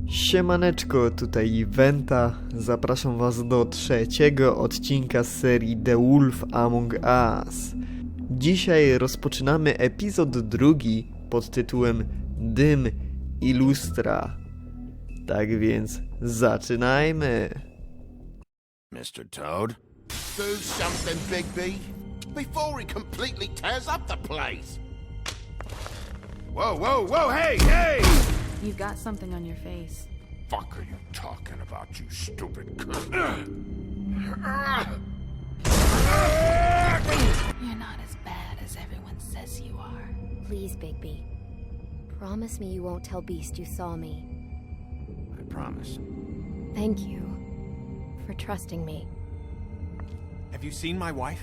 Siemaneczko, tutaj Wenta. Zapraszam was do trzeciego odcinka z serii The Wolf Among Us. Dzisiaj rozpoczynamy epizod drugi pod tytułem Dym i lustra. Tak więc zaczynajmy. Mr. Toad? Do something, Bigby, before he completely tears up the place. Whoa, whoa, whoa, hey, hey! You've got something on your face. Fuck are you talking about, you stupid cunt? You're not as bad as everyone says you are. Please, Bigby. Promise me you won't tell Beast you saw me. I promise. Thank you for trusting me. Have you seen my wife?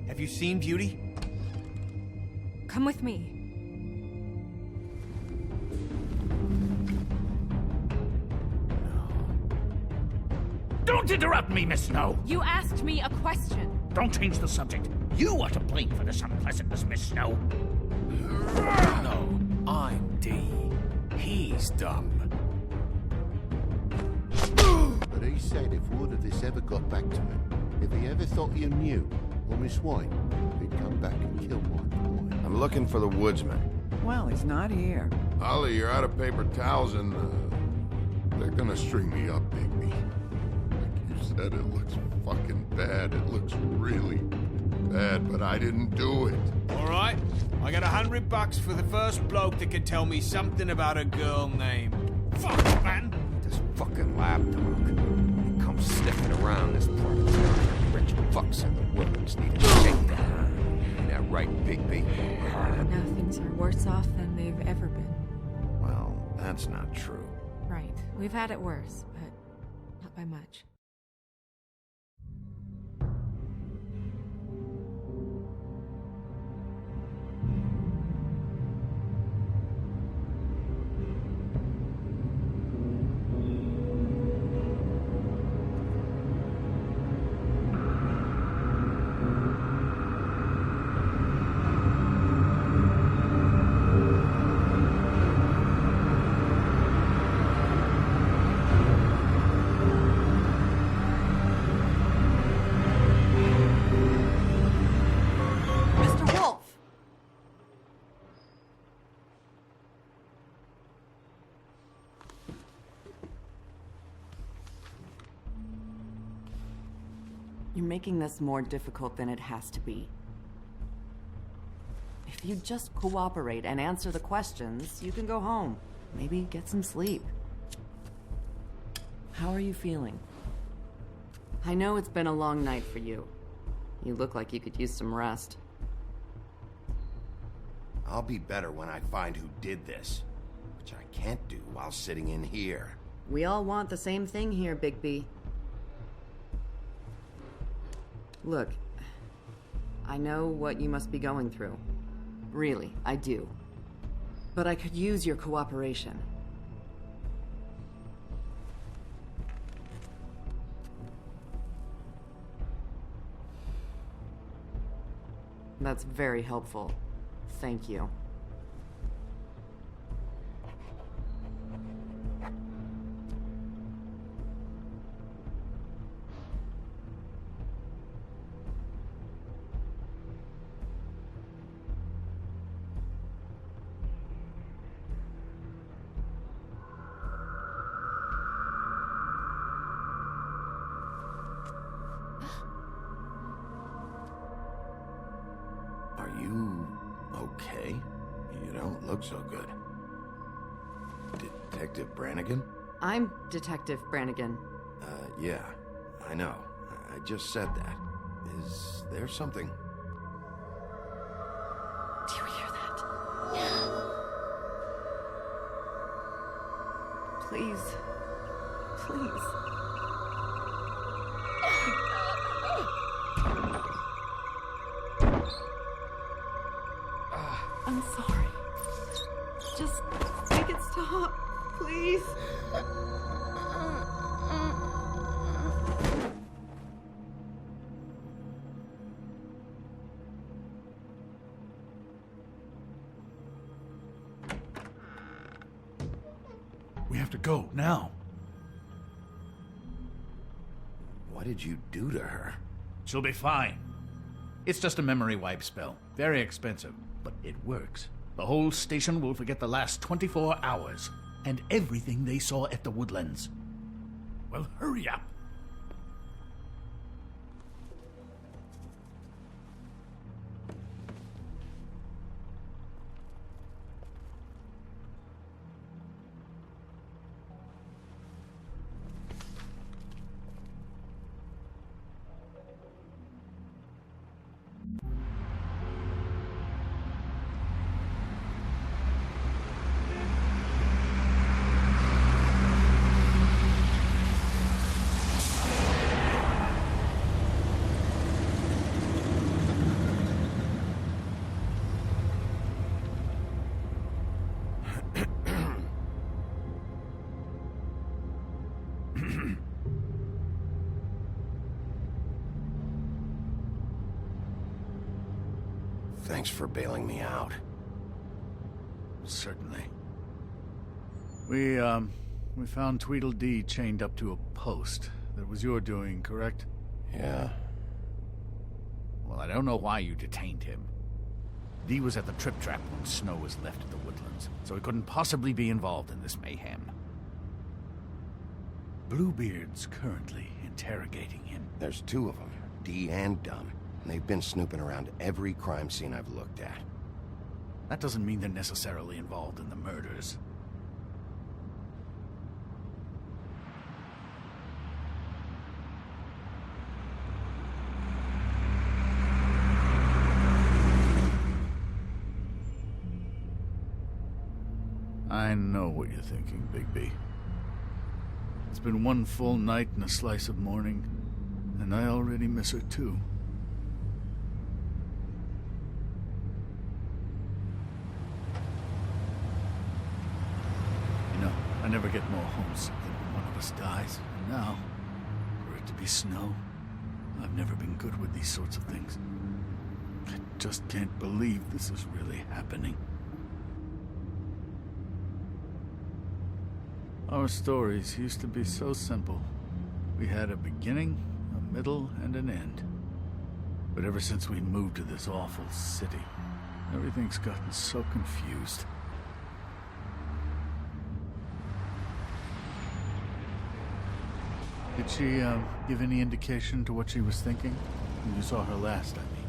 Have you seen Beauty? Come with me. Don't interrupt me, Miss Snow! You asked me a question. Don't change the subject. You are to blame for this unpleasantness, Miss Snow. No, I'm D. He's dumb. But he said if word of this ever got back to him, if he ever thought you knew, or Miss White, he'd come back and kill my boy. I'm looking for the woodsman. Well, he's not here. Holly, you're out of paper towels and, they're gonna string me up, Bigby. Like you said, it looks fucking bad. It looks really bad, but I didn't do it. All right, I got $100 for the first bloke that can tell me something about a girl named... Fuck, man! This fucking lapdog. He comes sniffing around this part of town. Rich fucks in the woods need a shakedown. Ain't that right, Bigby? Now things are worse off than they've ever been. Well, that's not true. Right. We've had it worse, but not by much. Mr. Wolf! You're making this more difficult than it has to be. If you just cooperate and answer the questions, you can go home. Maybe get some sleep. How are you feeling? I know it's been a long night for you. You look like you could use some rest. I'll be better when I find who did this, which I can't do while sitting in here. We all want the same thing here, Bigby. Look, I know what you must be going through. Really, I do. But I could use your cooperation. That's very helpful. Thank you. Are you okay? You don't look so good. Detective Brannigan? I'm Detective Brannigan. Yeah, I know. I just said that. Is there something? Do you hear that? Please. Please. I'm sorry. Just make it stop, please. have to go, now. What did you do to her? She'll be fine. It's just a memory wipe spell. Very expensive, but it works. The whole station will forget the last 24 hours, and everything they saw at the Woodlands. Well, hurry up. Thanks for bailing me out. Certainly. We found Tweedledee chained up to a post. That was your doing, correct? Yeah. Well, I don't know why you detained him. Dee was at the Trip Trap when Snow was left at the Woodlands, so he couldn't possibly be involved in this mayhem. Bluebeard's currently interrogating him. There's two of them, Dee and Dumb. And they've been snooping around every crime scene I've looked at. That doesn't mean they're necessarily involved in the murders. I know what you're thinking, Bigby. It's been one full night and a slice of morning, and I already miss her too. I never get more homesick than when one of us dies. And now, for it to be Snow, I've never been good with these sorts of things. I just can't believe this is really happening. Our stories used to be so simple. We had a beginning, a middle, and an end. But ever since we moved to this awful city, everything's gotten so confused. Did she, give any indication to what she was thinking? When you saw her last, I mean.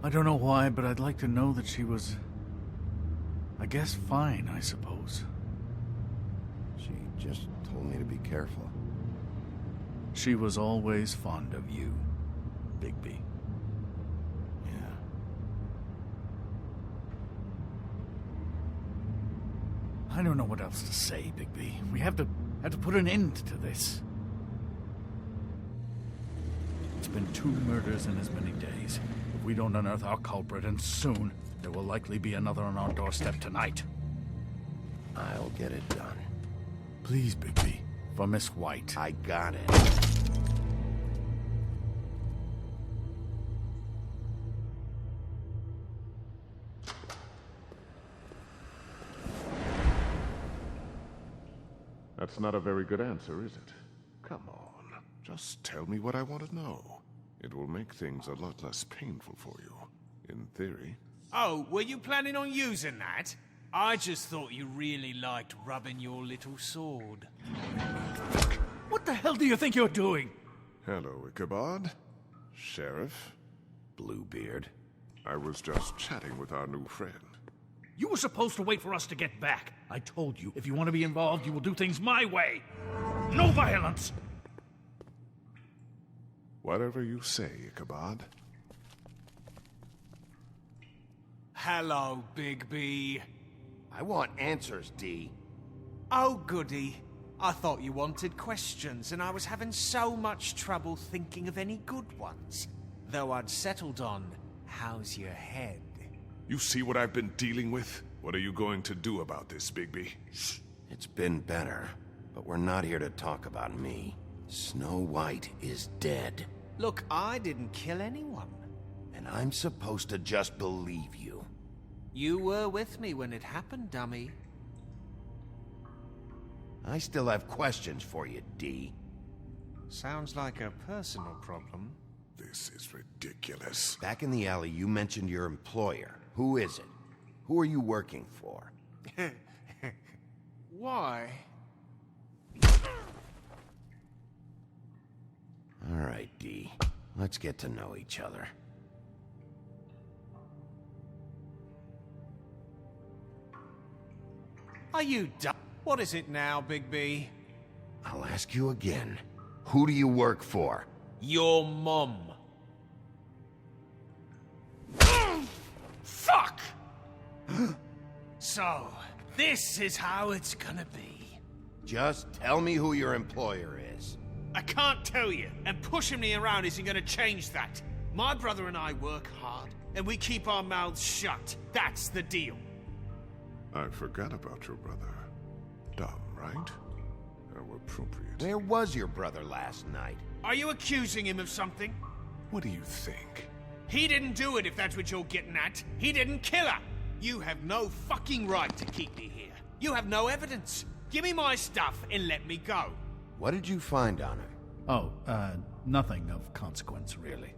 I don't know why, but I'd like to know that she was... I guess fine, I suppose. She just told me to be careful. She was always fond of you, Bigby. Yeah. I don't know what else to say, Bigby. We have to put an end to this. It's been 2 murders in as many days. If we don't unearth our culprit, and soon, there will likely be another on our doorstep tonight. I'll get it done. Please, Bigby. For Miss White. I got it. That's not a very good answer, is it? Come on. Just tell me what I want to know. It will make things a lot less painful for you. In theory. Oh, were you planning on using that? I just thought you really liked rubbing your little sword. What the hell do you think you're doing? Hello, Ichabod. Sheriff. Bluebeard. I was just chatting with our new friend. You were supposed to wait for us to get back. I told you, if you want to be involved, you will do things my way. No violence! Whatever you say, Ichabod. Hello, Bigby. I want answers, Dee. Oh, goody. I thought you wanted questions, and I was having so much trouble thinking of any good ones. Though I'd settled on, how's your head? You see what I've been dealing with? What are you going to do about this, Bigby? Shh. It's been better, but we're not here to talk about me. Snow White is dead. Look, I didn't kill anyone. And I'm supposed to just believe you. You were with me when it happened, dummy. I still have questions for you, D. Sounds like a personal problem. This is ridiculous. Back in the alley, you mentioned your employer. Who is it? Who are you working for? Why? All right, D. Let's get to know each other. Are you dumb? What is it now, Bigby? I'll ask you again. Who do you work for? Your mom. Fuck! So, this is how it's gonna be. Just tell me who your employer is. I can't tell you, and pushing me around isn't gonna change that. My brother and I work hard, and we keep our mouths shut. That's the deal. I forgot about your brother. Dumb, right? How appropriate. Where was your brother last night? Are you accusing him of something? What do you think? He didn't do it, if that's what you're getting at. He didn't kill her. You have no fucking right to keep me here. You have no evidence. Give me my stuff and let me go. What did you find on him? Oh, nothing of consequence, really.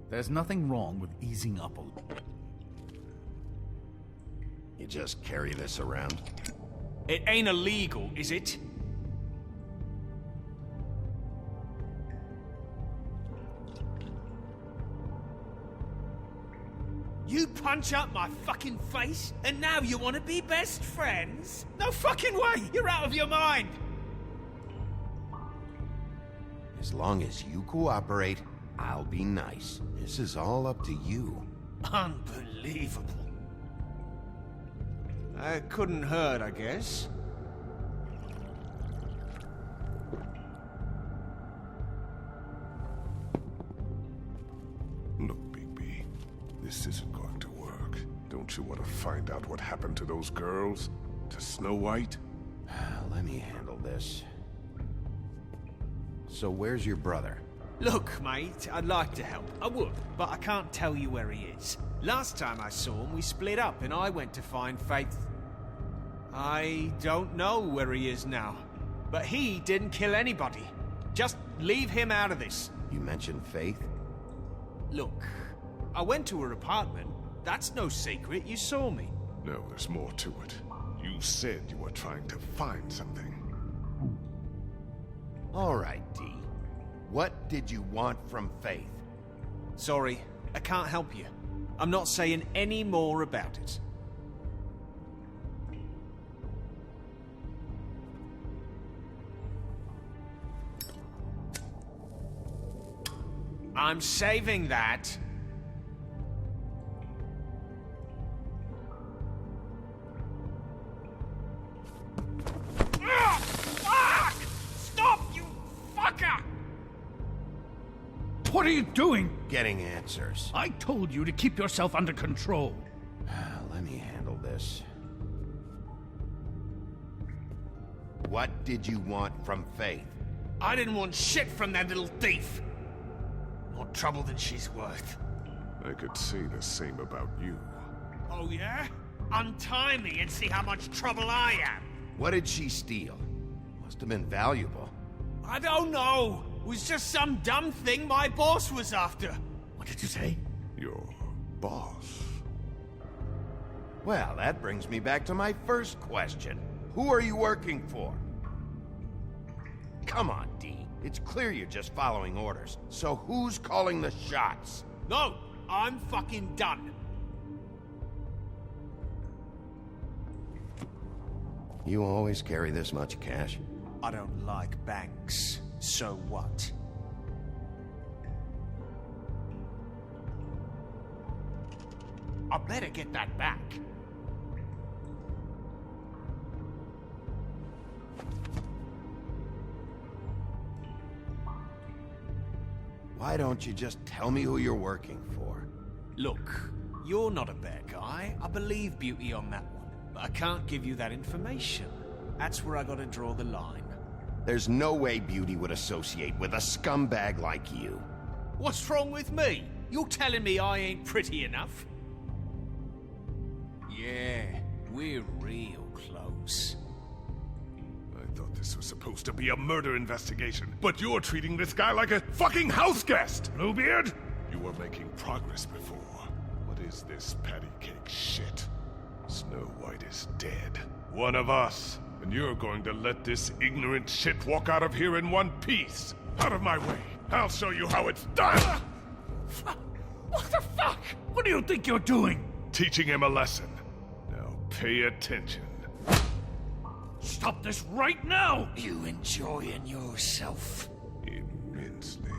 There's nothing wrong with easing up a little. You just carry this around? It ain't illegal, is it? You punch up my fucking face, and now you want to be best friends? No fucking way! You're out of your mind! As long as you cooperate, I'll be nice. This is all up to you. Unbelievable. It couldn't hurt, I guess. Look, Bigby, this isn't going to work. Don't you want to find out what happened to those girls? To Snow White? Let me handle this. So where's your brother? Look, mate, I'd like to help. I would, but I can't tell you where he is. Last time I saw him, we split up and I went to find Faith. I don't know where he is now, but he didn't kill anybody. Just leave him out of this. You mentioned Faith? Look, I went to her apartment. That's no secret. You saw me. No, there's more to it. You said you were trying to find something. All right, D. What did you want from Faith? Sorry, I can't help you. I'm not saying any more about it. I'm saving that. Fuck! Stop, you fucker! What are you doing? Getting answers. I told you to keep yourself under control. Let me handle this. What did you want from Faith? I didn't want shit from that little thief. More trouble than she's worth. I could say the same about you. Oh, yeah? Untie me and see how much trouble I am. What did she steal? Must have been valuable. I don't know. It was just some dumb thing my boss was after. What did you say? Your boss. Well, that brings me back to my first question. Who are you working for? Come on, D. It's clear you're just following orders. So who's calling the shots? No, I'm fucking done. You always carry this much cash? I don't like banks. So what? I better get that back. Why don't you just tell me who you're working for? Look, you're not a bad guy. I believe Beauty on that one. But I can't give you that information. That's where I gotta draw the line. There's no way Beauty would associate with a scumbag like you. What's wrong with me? You're telling me I ain't pretty enough? Yeah, we're real close. I thought this was supposed to be a murder investigation, but you're treating this guy like a fucking house guest, Bluebeard! You were making progress before. What is this patty cake shit? Snow White is dead. One of us. And you're going to let this ignorant shit walk out of here in one piece. Out of my way. I'll show you how it's done! What the fuck? What do you think you're doing? Teaching him a lesson. Now pay attention. Stop this right now! You enjoying yourself? Immensely.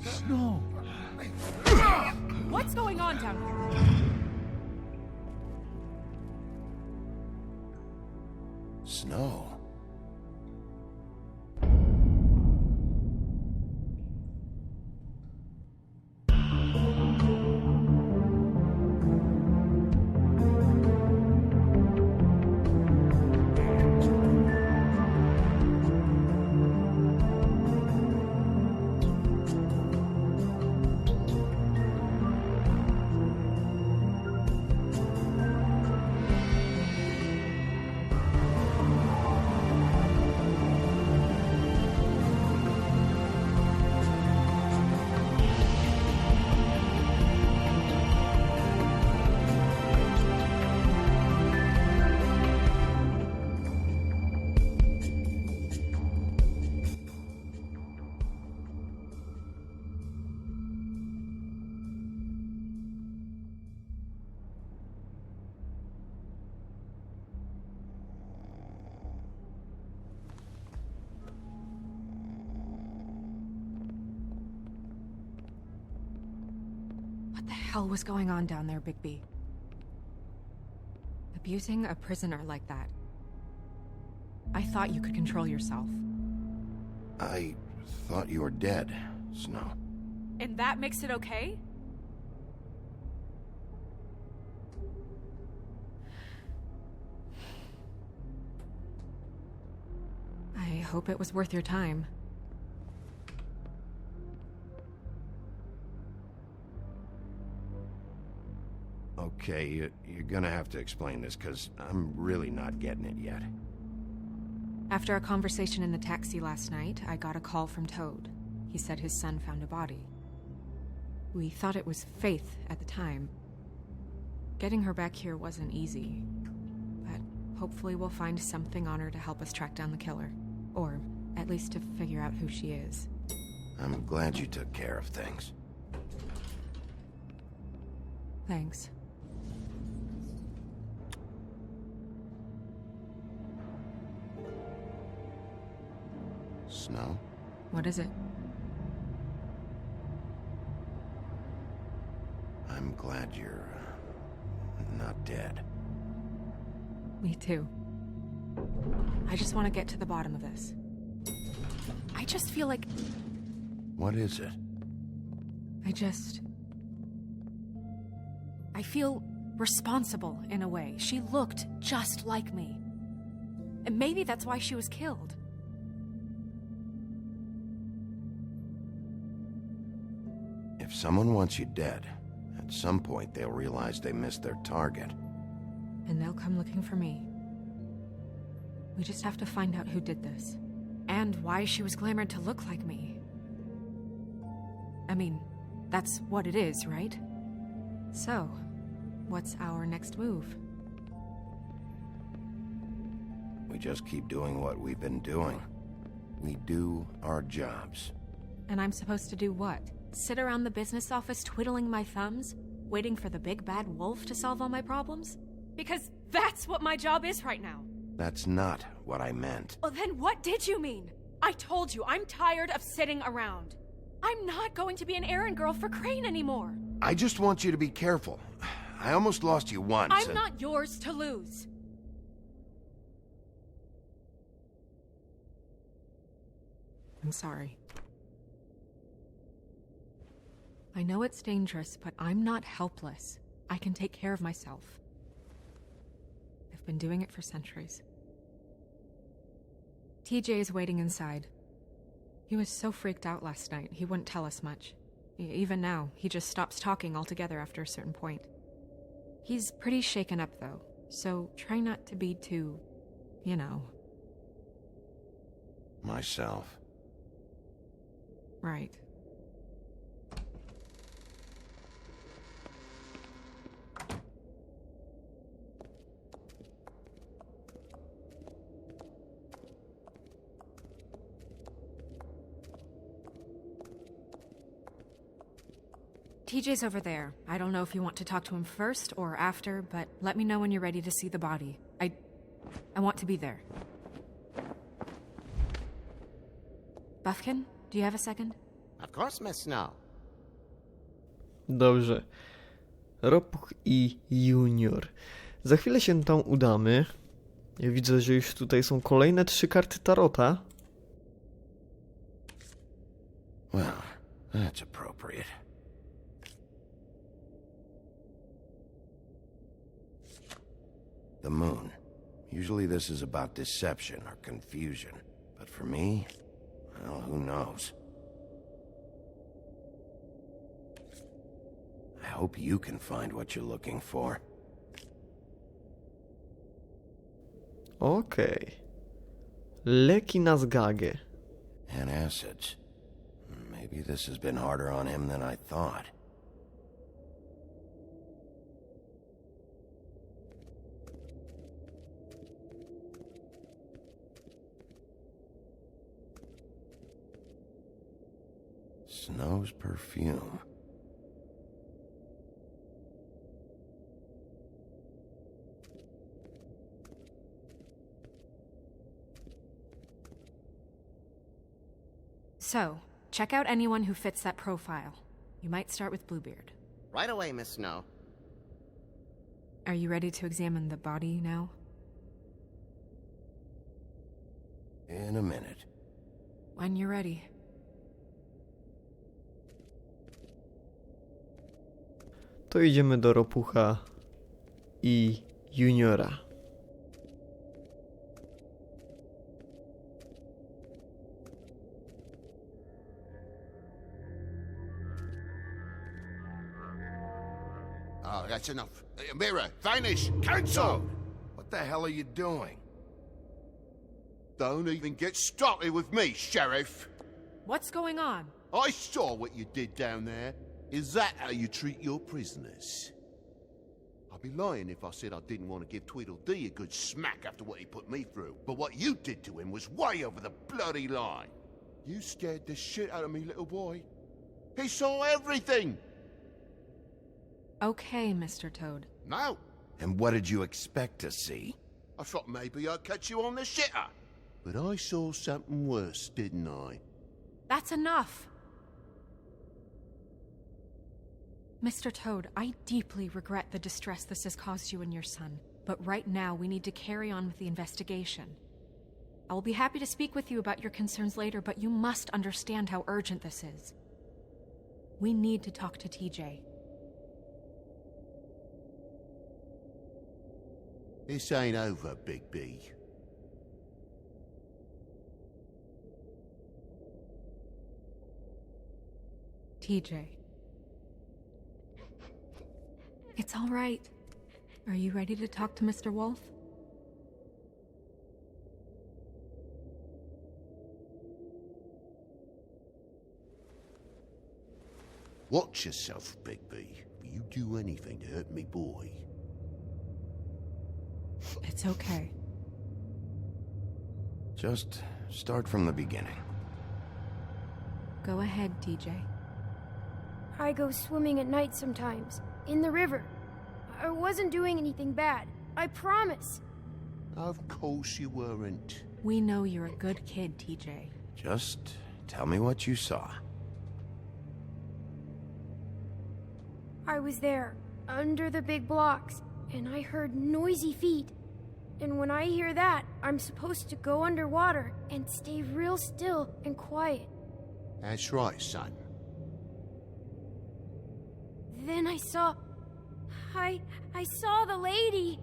Snow. What's going on down here? Snow. What the hell was going on down there, Bigby? Abusing a prisoner like that. I thought you could control yourself. I thought you were dead, Snow. And that makes it okay? I hope it was worth your time. Okay, you're gonna have to explain this, because I'm really not getting it yet. After a conversation in the taxi last night, I got a call from Toad. He said his son found a body. We thought it was Faith at the time. Getting her back here wasn't easy, but hopefully we'll find something on her to help us track down the killer. Or at least to figure out who she is. I'm glad you took care of things. Thanks. Snow? What is it? I'm glad you're not dead. Me too. I just want to get to the bottom of this. I just feel like... What is it? I feel responsible in a way. She looked just like me. And maybe that's why she was killed. If someone wants you dead, at some point they'll realize they missed their target. And they'll come looking for me. We just have to find out who did this. And why she was glamored to look like me. I mean, that's what it is, right? So, what's our next move? We just keep doing what we've been doing. We do our jobs. And I'm supposed to do what? Sit around the business office twiddling my thumbs? Waiting for the big bad wolf to solve all my problems? Because that's what my job is right now. That's not what I meant. Well, then what did you mean? I told you, I'm tired of sitting around. I'm not going to be an errand girl for Crane anymore. I just want you to be careful. I almost lost you once. I'm not yours to lose. I'm sorry. I know it's dangerous, but I'm not helpless. I can take care of myself. I've been doing it for centuries. TJ is waiting inside. He was so freaked out last night, he wouldn't tell us much. Even now, he just stops talking altogether after a certain point. He's pretty shaken up, though, so try not to be too, you know. Myself. Right. TJ's over there. I don't know if you want to talk to him first or after, but let me know when you're ready to see the body. I want to be there. Buffkin, do you have a second? Of course, Miss Snow. Dobrze. Ropuch i Junior. Za chwilę się tam udamy. Ja widzę, że już tutaj są kolejne 3 karty tarota. Well, that's appropriate. The moon. Usually this is about deception or confusion. But for me, well, who knows? I hope you can find what you're looking for. Okej. Leki na zgagę. And acids. Maybe this has been harder on him than I thought. Snow's perfume. So, check out anyone who fits that profile. You might start with Bluebeard. Right away, Miss Snow. Are you ready to examine the body now? In a minute. When you're ready. To idziemy do Ropucha i Juniora. Oh, that's enough. Mirror, vanish, cancel! What the hell are you doing? Don't even get started with me, Sheriff. What's going on? I saw what you did down there. Is that how you treat your prisoners? I'd be lying if I said I didn't want to give Tweedledee a good smack after what he put me through. But what you did to him was way over the bloody line. You scared the shit out of me, little boy. He saw everything. Okay, Mr. Toad. No. And what did you expect to see? I thought maybe I'd catch you on the shitter. But I saw something worse, didn't I? That's enough! Mr. Toad, I deeply regret the distress this has caused you and your son. But right now, we need to carry on with the investigation. I will be happy to speak with you about your concerns later, but you must understand how urgent this is. We need to talk to TJ. This ain't over, Bigby. TJ. It's all right. Are you ready to talk to Mr. Wolf? Watch yourself, Bigby. You do anything to hurt me, boy. It's okay. Just start from the beginning. Go ahead, TJ. I go swimming at night sometimes, in the river. I wasn't doing anything bad, I promise. Of course you weren't. We know you're a good kid, TJ. Just tell me what you saw. I was there, under the big blocks, and I heard noisy feet. And when I hear that, I'm supposed to go underwater and stay real still and quiet. That's right, son. Then I saw the lady.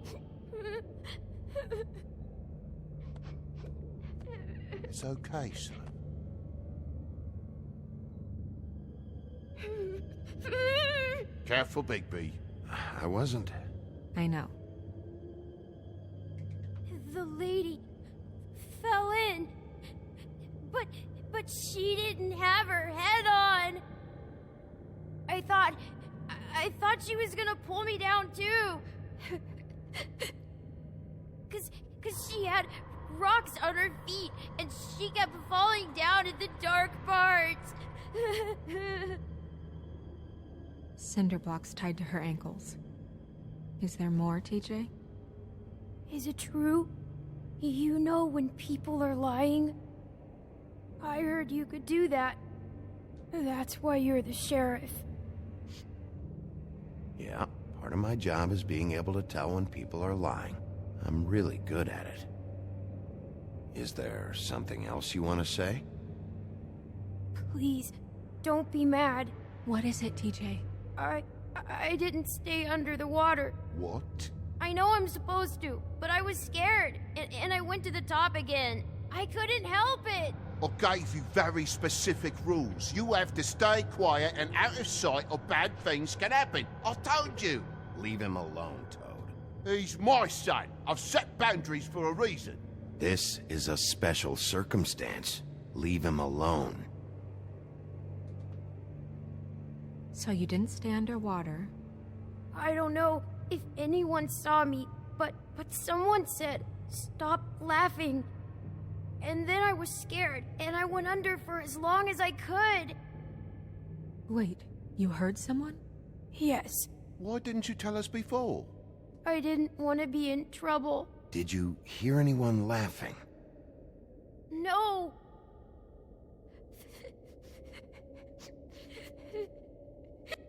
It's okay, son. Careful, Bigby. I wasn't. I know. The lady fell in. But she didn't have her head on. I thought she was gonna pull me down too. Cause she had rocks on her feet and she kept falling down in the dark parts. Cinder blocks tied to her ankles. Is there more, TJ? Is it true? You know when people are lying? I heard you could do that. That's why you're the sheriff. Yeah, part of my job is being able to tell when people are lying. I'm really good at it. Is there something else you want to say? Please, don't be mad. What is it, TJ? I didn't stay under the water. What? I know I'm supposed to, but I was scared, and I went to the top again. I couldn't help it. I gave you very specific rules. You have to stay quiet and out of sight or bad things can happen. I told you. Leave him alone, Toad. He's my son. I've set boundaries for a reason. This is a special circumstance. Leave him alone. So you didn't stay underwater? I don't know if anyone saw me, but someone said, "Stop laughing." And then I was scared, and I went under for as long as I could. Wait, you heard someone? Yes. Why didn't you tell us before? I didn't want to be in trouble. Did you hear anyone laughing? No.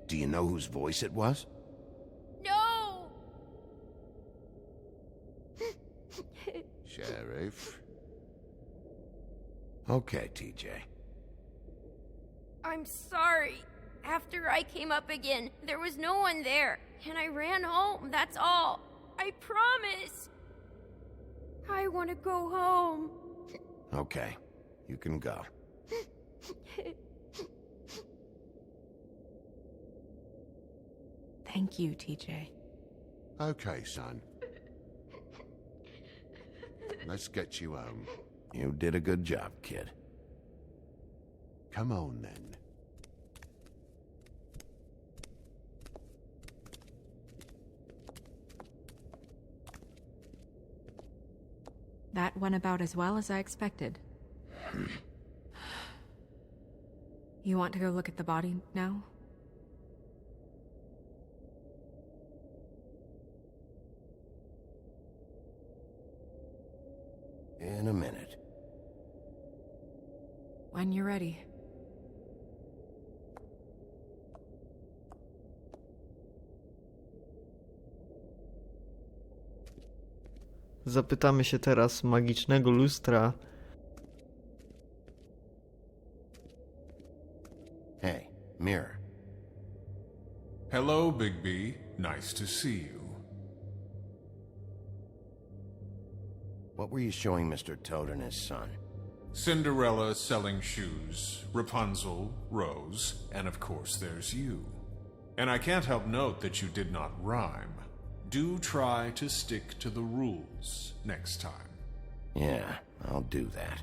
Do you know whose voice it was? No. Sheriff. Okay, TJ. I'm sorry. After I came up again, there was no one there, and I ran home, that's all. I promise. I want to go home. Okay, you can go. Thank you, TJ. Okay, son. Let's get you home. You did a good job, kid. Come on, then. That went about as well as I expected. You want to go look at the body now? In a minute. When you're ready. Zapytamy się teraz magicznego lustra. Hey, mirror. Hello, Bigby. Nice to see you. What were you showing Mr. Toad and his son? Cinderella selling shoes, Rapunzel, Rose, and of course there's you. And I can't help note that you did not rhyme. Do try to stick to the rules next time. Yeah, I'll do that.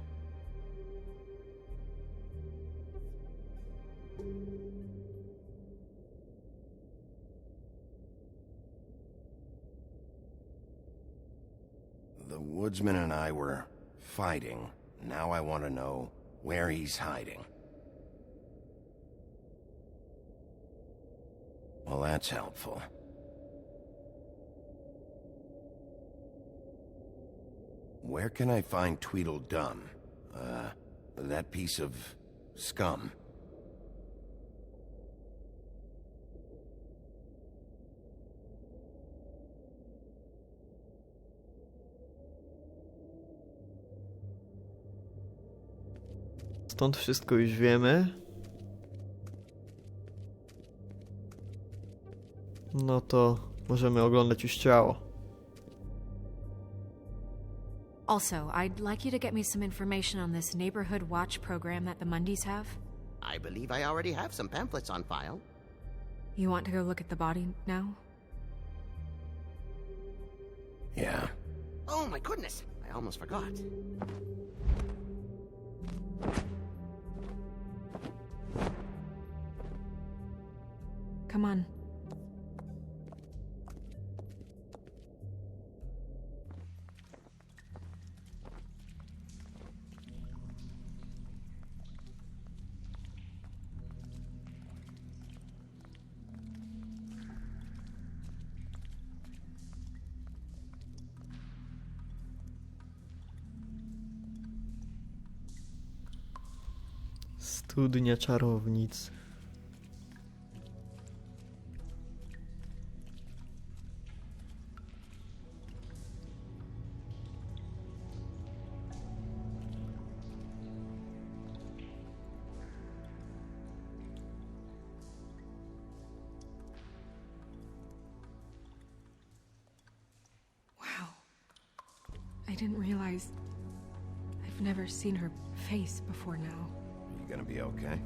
The woodsman and I were fighting. Now I want to know where he's hiding. Well, that's helpful. Where can I find Tweedledum? That piece of scum. Stąd wszystko już wiemy. No to możemy oglądać już ciało. Also, I'd like you to get me some information on this neighborhood watch program that the Mundys have. I believe I already have some pamphlets on file. You want to go look at the body now? Yeah. Oh my goodness, I almost forgot. Come on. Studnia czarownic. Wow. I didn't realize I've never seen her face before now. You gonna be okay?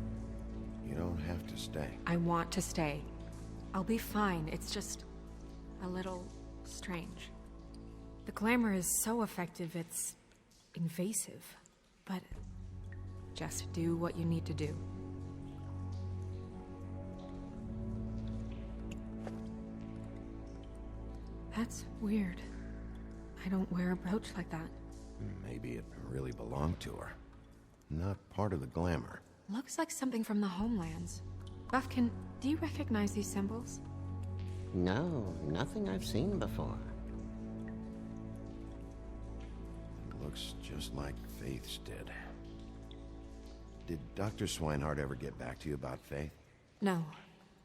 You don't have to stay. I want to stay. I'll be fine. It's just a little strange. The glamour is so effective, it's invasive. But just do what you need to do. That's weird. I don't wear a brooch like that. Maybe it really belonged to her. Not part of the glamour. Looks like something from the homelands. Buffkin, do you recognize these symbols? No, nothing I've seen before. It looks just like Faith's did. Did Dr. Swinehart ever get back to you about Faith? No.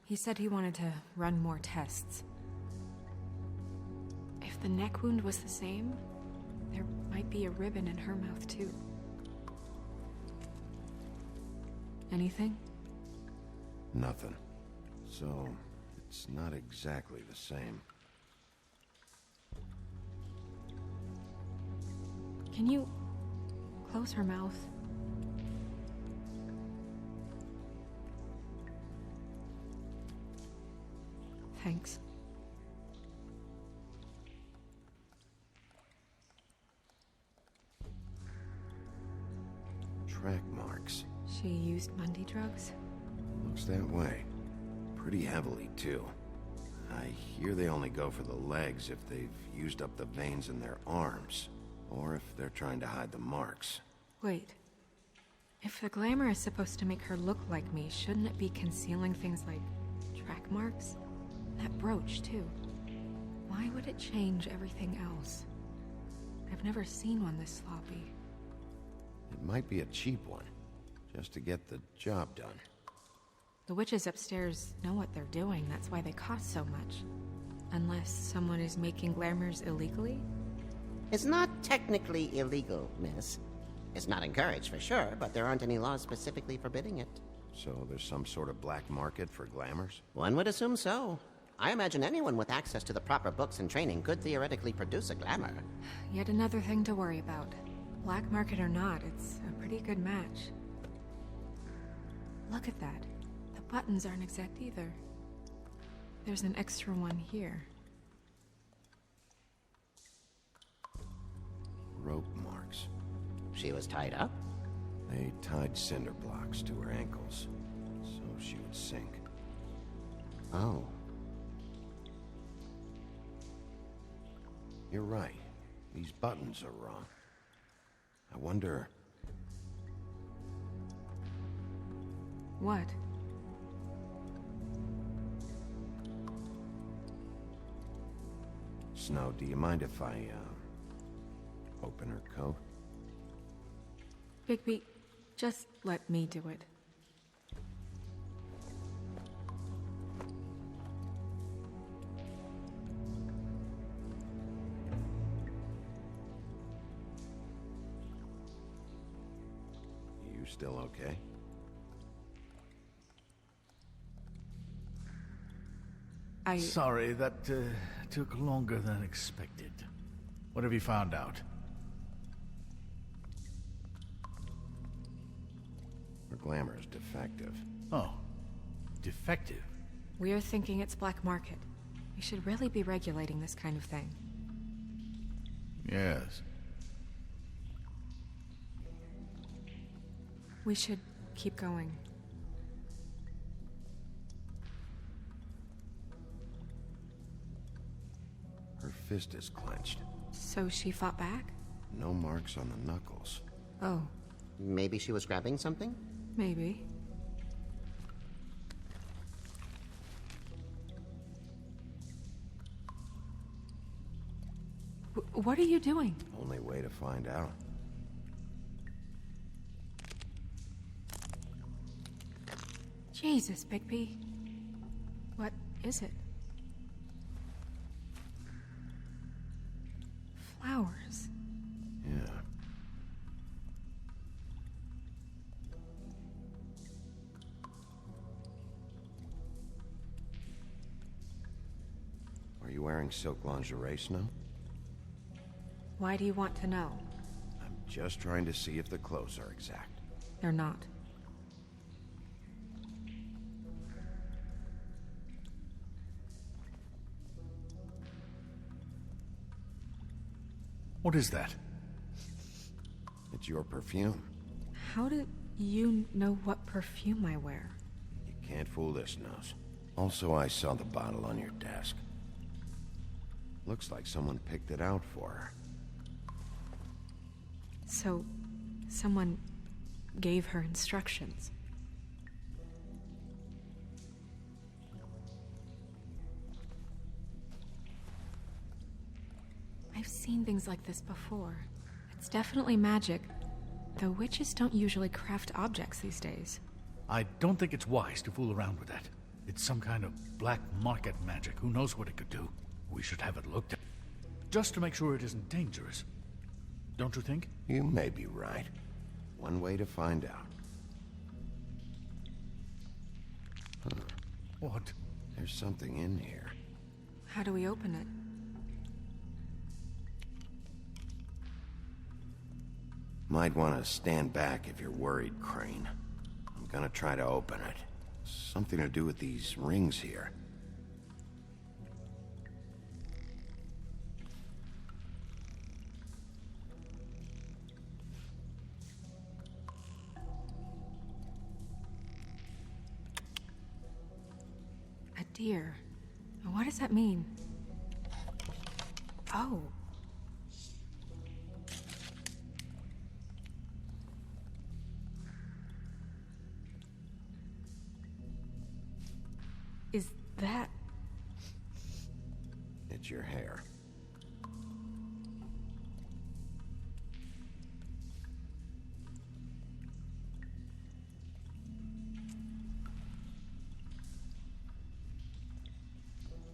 He said he wanted to run more tests. If the neck wound was the same, there might be a ribbon in her mouth too. Anything? Nothing. So, it's not exactly the same. Can you close her mouth? Thanks. Track marks. She used Mundy drugs? Looks that way. Pretty heavily, too. I hear they only go for the legs if they've used up the veins in their arms, or if they're trying to hide the marks. Wait. If the glamour is supposed to make her look like me, shouldn't it be concealing things like track marks? That brooch, too. Why would it change everything else? I've never seen one this sloppy. It might be a cheap one, just to get the job done. The witches upstairs know what they're doing, that's why they cost so much. Unless someone is making glamours illegally? It's not technically illegal, miss. It's not encouraged for sure, but there aren't any laws specifically forbidding it. So there's some sort of black market for glamours? One would assume so. I imagine anyone with access to the proper books and training could theoretically produce a glamour. Yet another thing to worry about. Black market or not, it's a pretty good match. Look at that. The buttons aren't exact either. There's an extra one here. Rope marks. She was tied up? They tied cinder blocks to her ankles, so she would sink. Oh. You're right. These buttons are wrong. I wonder... What? Snow, do you mind if I, open her coat? Bigby, just let me do it. You still okay? Sorry, that took longer than expected. What have you found out? Her glamour is defective. Oh, defective? We're thinking it's black market. We should really be regulating this kind of thing. Yes. We should keep going. Her fist is clenched. So she fought back? No marks on the knuckles. Oh. Maybe she was grabbing something? Maybe. What are you doing? Only way to find out. Jesus, Bigby. What is it? Flowers. Yeah. Are you wearing silk lingerie, Snow? Why do you want to know? I'm just trying to see if the clothes are exact. They're not. What is that? It's your perfume. How do you know what perfume I wear? You can't fool this nose. Also, I saw the bottle on your desk. Looks like someone picked it out for her. So, someone gave her instructions. I've seen things like this before. It's definitely magic, though witches don't usually craft objects these days. I don't think it's wise to fool around with that. It's some kind of black market magic. Who knows what it could do? We should have it looked at. Just to make sure it isn't dangerous. Don't you think? You may be right. One way to find out. Huh. What? There's something in here. How do we open it? Might want to stand back if you're worried, Crane. I'm gonna try to open it. Something to do with these rings here. A deer. What does that mean? Oh. Is that... It's your hair.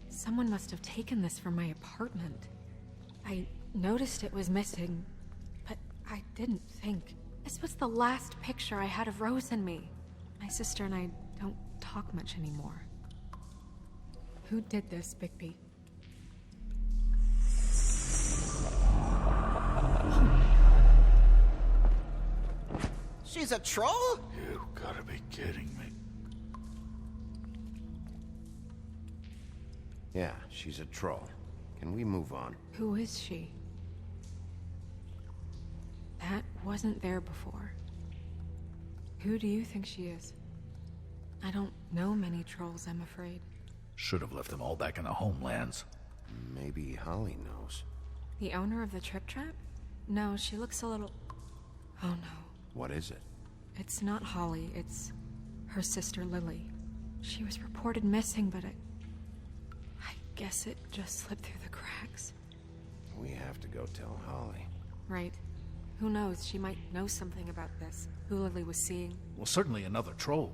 Someone must have taken this from my apartment. I noticed it was missing, but I didn't think. This was the last picture I had of Rose and me. My sister and I don't talk much anymore. Who did this, Bigby? She's a troll? You gotta be kidding me. Yeah, she's a troll. Can we move on? Who is she? That wasn't there before. Who do you think she is? I don't know many trolls, I'm afraid. Should have left them all back in the homelands. Maybe Holly knows. The owner of the Trip Trap? No, she looks a little... Oh no. What is it? It's not Holly, it's her sister Lily. She was reported missing, but I guess it just slipped through the cracks. We have to go tell Holly. Right. Who knows, she might know something about this. Who Lily was seeing. Well, certainly another troll.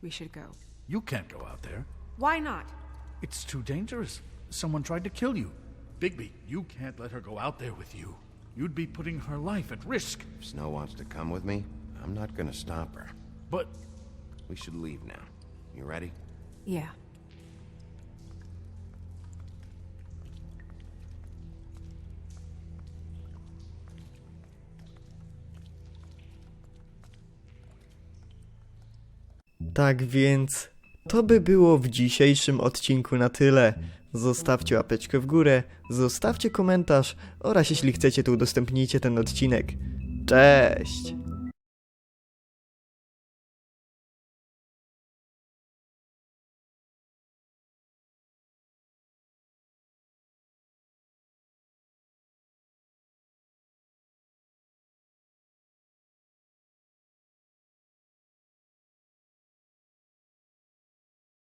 We should go. You can't go out there. Why not? It's too dangerous. Someone tried to kill you. Bigby, you can't let her go out there with you. you'd be putting her life at risk. If Snow wants to come with me, I'm not gonna stop her. But We should leave now. You ready? Yeah. Tak więc to by było w dzisiejszym odcinku na tyle. Zostawcie łapeczkę w górę, zostawcie komentarz oraz jeśli chcecie, to udostępnijcie ten odcinek. Cześć!